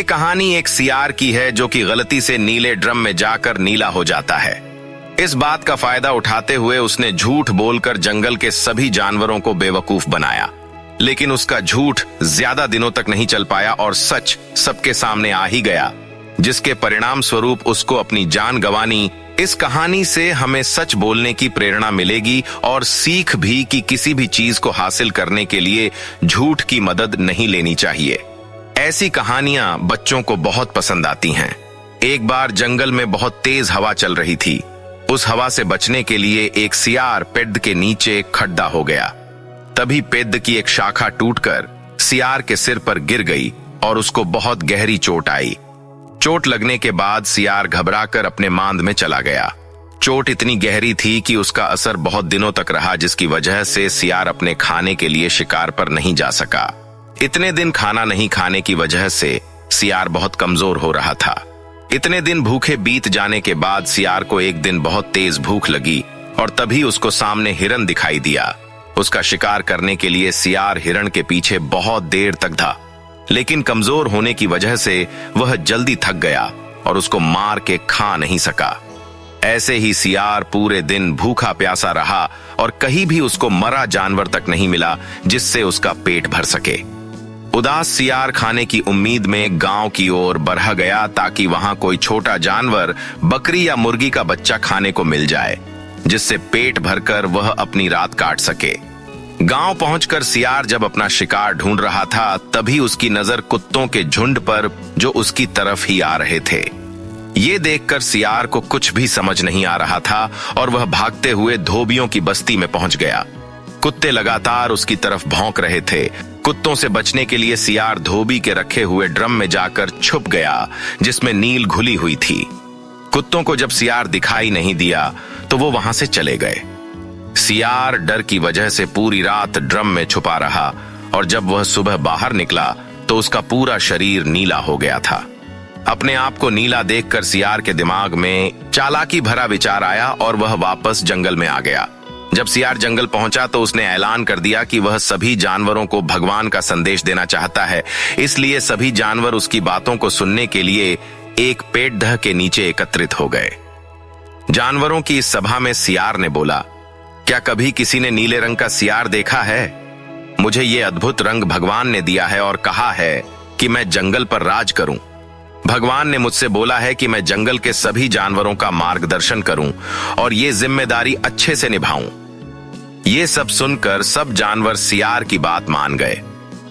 ये कहानी एक सियार की है जो कि गलती से नीले ड्रम में जाकर नीला हो जाता है। इस बात का फायदा उठाते हुए उसने झूठ बोलकर जंगल के सभी जानवरों को बेवकूफ बनाया, लेकिन उसका झूठ ज्यादा दिनों तक नहीं चल पाया और सच सबके सामने आ ही गया, जिसके परिणाम स्वरूप उसको अपनी जान गंवानी। इस कहानी से हमें सच बोलने की प्रेरणा मिलेगी और सीख भी कि किसी भी चीज को हासिल करने के लिए झूठ की मदद नहीं लेनी चाहिए। ऐसी कहानियां बच्चों को बहुत पसंद आती हैं। एक बार जंगल में बहुत तेज हवा चल रही थी। उस हवा से बचने के लिए एक सियार पेड़ के नीचे खड्डा हो गया। तभी पेड़ की एक शाखा टूटकर सियार के सिर पर गिर गई और उसको बहुत गहरी चोट आई। चोट लगने के बाद सियार घबराकर अपने मांद में चला गया। चोट इतनी गहरी थी कि उसका असर बहुत दिनों तक रहा, जिसकी वजह से सियार अपने खाने के लिए शिकार पर नहीं जा सका। इतने दिन खाना नहीं खाने की वजह से सियार बहुत कमजोर हो रहा था। इतने दिन भूखे बीत जाने के बाद सियार को एक दिन बहुत तेज भूख लगी और तभी उसको सामने हिरन दिखाई दिया। उसका शिकार करने के लिए सियार हिरन के पीछे बहुत देर तक था, लेकिन कमजोर होने की वजह से वह जल्दी थक गया और उसको मार के खा नहीं सका। ऐसे ही सियार पूरे दिन भूखा प्यासा रहा और कहीं भी उसको मरा जानवर तक नहीं मिला जिससे उसका पेट भर सके। उदास सियार खाने की उम्मीद में गांव की ओर बढ़ गया ताकि वहां कोई छोटा जानवर, बकरी या मुर्गी का बच्चा खाने को मिल जाए, जिससे पेट भरकर वह अपनी रात काट सके। गांव पहुंचकर सियार जब अपना शिकार ढूंढ रहा था, तभी उसकी नजर कुत्तों के झुंड पर जो उसकी तरफ ही आ रहे थे। ये देखकर सियार को कुछ भी समझ नहीं आ रहा था और वह भागते हुए धोबियों की बस्ती में पहुंच गया। कुत्ते लगातार उसकी तरफ भौंक रहे थे। कुत्तों से बचने के लिए सियार धोबी के रखे हुए ड्रम में जाकर छुप गया, जिसमें नील घुली हुई थी। कुत्तों को जब सियार दिखाई नहीं दिया तो वो वहां से चले गए। सियार डर की वजह से पूरी रात ड्रम में छुपा रहा और जब वह सुबह बाहर निकला तो उसका पूरा शरीर नीला हो गया था। अपने आप को नीला देखकर सियार के दिमाग में चालाकी भरा विचार आया और वह वापस जंगल में आ गया। जब सियार जंगल पहुंचा तो उसने ऐलान कर दिया कि वह सभी जानवरों को भगवान का संदेश देना चाहता है, इसलिए सभी जानवर उसकी बातों को सुनने के लिए एक पेड़ के नीचे एकत्रित हो गए। जानवरों की इस सभा में सियार ने बोला, क्या कभी किसी ने नीले रंग का सियार देखा है? मुझे ये अद्भुत रंग भगवान ने दिया है और कहा है कि मैं जंगल पर राज करूं। भगवान ने मुझसे बोला है कि मैं जंगल के सभी जानवरों का मार्गदर्शन करूं और ये जिम्मेदारी अच्छे से निभाऊं। ये सब सुनकर सब जानवर सियार की बात मान गए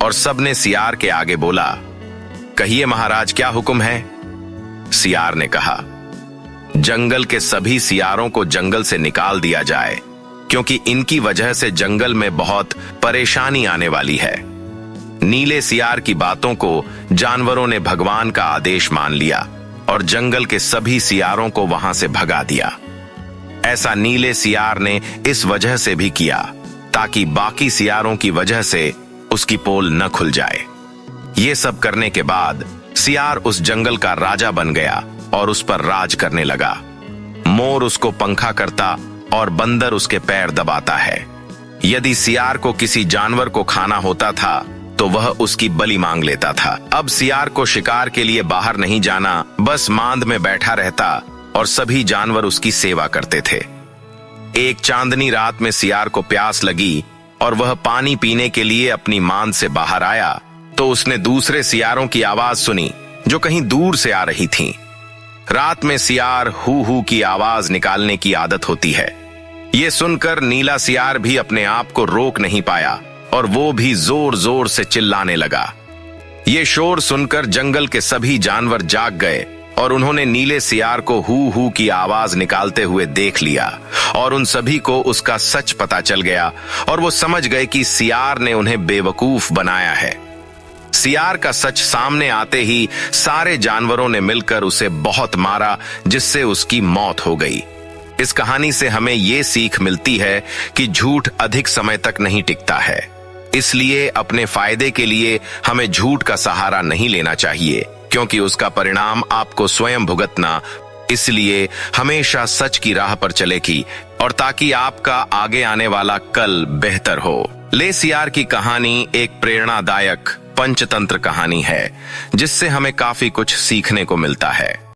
और सबने सियार के आगे बोला, कहिए महाराज, क्या हुक्म है? सियार ने कहा, जंगल के सभी सियारों को जंगल से निकाल दिया जाए, क्योंकि इनकी वजह से जंगल में बहुत परेशानी आने वाली है। नीले सियार की बातों को जानवरों ने भगवान का आदेश मान लिया और जंगल के सभी सियारों को वहां से भगा दिया। ऐसा नीले सियार ने इस वजह से भी किया ताकि बाकी सियारों की वजह से उसकी पोल न खुल जाए। ये सब करने के बाद सियार उस जंगल का राजा बन गया और उस पर राज करने लगा। मोर उसको पंखा करता और बंदर उसके पैर दबाता है। यदि सियार को किसी जानवर को खाना होता था तो वह उसकी बलि मांग लेता था। अब सियार को शिकार के लिए बाहर नहीं जाना, बस मांद में बैठा रहता और सभी जानवर उसकी सेवा करते थे। एक चांदनी रात में सियार को प्यास लगी और वह पानी पीने के लिए अपनी मांद से बाहर आया तो उसने दूसरे सियारों की आवाज सुनी जो कहीं दूर से आ रही थी। रात में सियार हू हू की आवाज निकालने की आदत होती है। ये सुनकर नीला सियार भी अपने आप को रोक नहीं पाया और वो भी जोर जोर से चिल्लाने लगा। ये शोर सुनकर जंगल के सभी जानवर जाग गए और उन्होंने नीले सियार को हू हू की आवाज निकालते हुए देख लिया और उन सभी को उसका सच पता चल गया और वो समझ गए कि सियार ने उन्हें बेवकूफ बनाया है। सियार का सच सामने आते ही सारे जानवरों ने मिलकर उसे बहुत मारा, जिससे उसकी मौत हो गई। इस कहानी से हमें ये सीख मिलती है कि झूठ अधिक समय तक नहीं टिकता है, इसलिए अपने फायदे के लिए हमें झूठ का सहारा नहीं लेना चाहिए, क्योंकि उसका परिणाम आपको स्वयं भुगतना। इसलिए हमेशा सच की राह पर चलेगी और ताकि आपका आगे आने वाला कल बेहतर हो। ले सियार की कहानी एक प्रेरणादायक पंचतंत्र कहानी है जिससे हमें काफी कुछ सीखने को मिलता है।